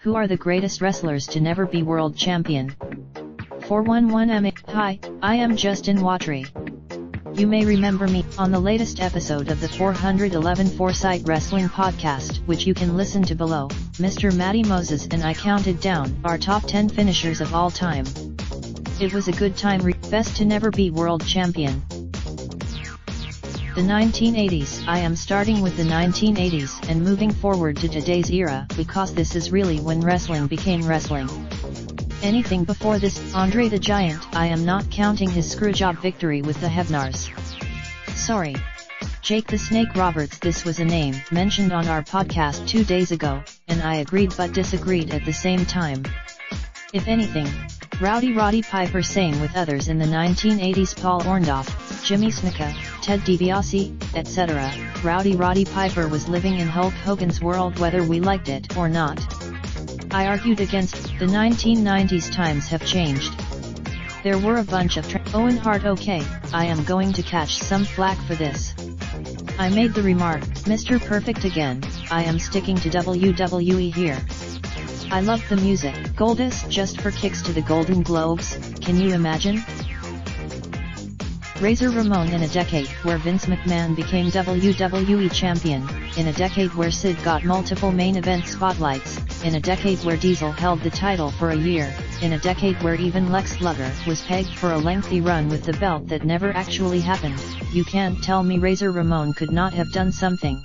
Who are the greatest wrestlers to never be world champion? 411MANIA. Hi, I am Justin Watry. You may remember me on the latest episode of the 411 Foresight Wrestling podcast, which you can listen to below. Mr. Matty Moses and I counted down our top 10 finishers of all time. It was a good time. Best to never be world champion. The 1980s. I am starting with the 1980s and moving forward to today's era, because this is really when wrestling became wrestling. Anything before this, Andre the Giant, I am not counting his screwjob victory with the Hebnars. Sorry. Jake the Snake Roberts. This was a name mentioned on our podcast 2 days ago, and I agreed but disagreed at the same time. If anything, Rowdy Roddy Piper. Same with others in the 1980s: Paul Orndorff, Jimmy Snuka, Ted DiBiase, etc. Rowdy Roddy Piper was living in Hulk Hogan's world whether we liked it or not. I argued against. The 1990s times have changed. There were a bunch of Owen Hart. Okay, I am going to catch some flack for this. I made the remark, Mr. Perfect again. I am sticking to WWE here. I loved the music. Goldust just for kicks to the Golden Globes, can you imagine? Razor Ramon. In a decade where Vince McMahon became WWE champion, in a decade where Sid got multiple main event spotlights, in a decade where Diesel held the title for a year, in a decade where even Lex Luger was pegged for a lengthy run with the belt that never actually happened, you can't tell me Razor Ramon could not have done something.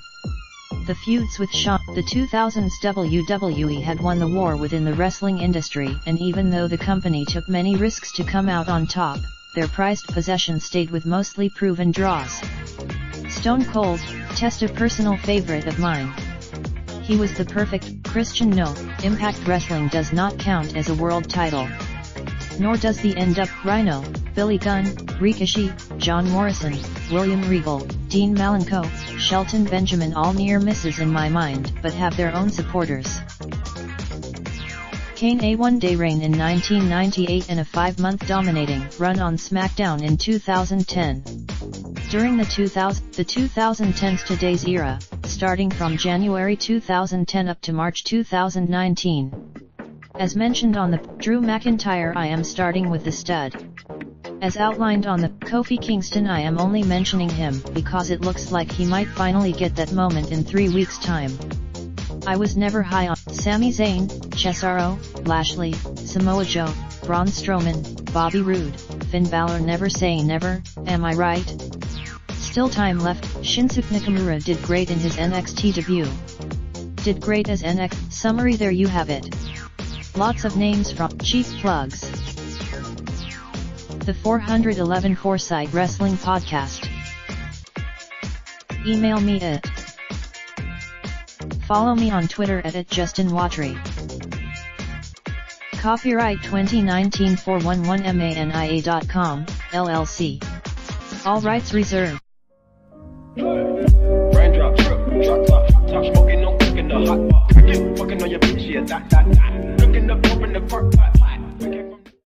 The feuds with Shawn. The 2000s WWE had won the war within the wrestling industry, and even though the company took many risks to come out on top, their prized possession stayed with mostly proven draws. Stone Cold, Test. A personal favorite of mine. He was the perfect Christian. No, Impact Wrestling does not count as a world title. Nor does the End Up. Rhino, Billy Gunn, Ricochet, John Morrison, William Regal, Dean Malenko, Shelton Benjamin. All near misses in my mind, but have their own supporters. Kane. A one-day reign in 1998 and a 5-month dominating run on SmackDown in 2010. During the 2010s today's era, starting from January 2010 up to March 2019. As mentioned on the Drew McIntyre, I am starting with the stud. As outlined on the Kofi Kingston, I am only mentioning him because it looks like he might finally get that moment in 3 weeks' time. I was never high on Sami Zayn, Cesaro, Lashley, Samoa Joe, Braun Strowman, Bobby Roode, Finn Balor. Never say never, am I right? Still time left. Shinsuke Nakamura did great in his NXT debut. Did great as NXT. Summary. There you have it. Lots of names from cheap plugs. The 411 Foresight Wrestling Podcast. Email me at. Follow me on Twitter at Justin Watry. Copyright 2019 411mania.com, LLC. All rights reserved. Raindrop, drop top smoking, no cooking the hot pot. Fucking on your bitch, yeah, that. Looking up, open the park pot.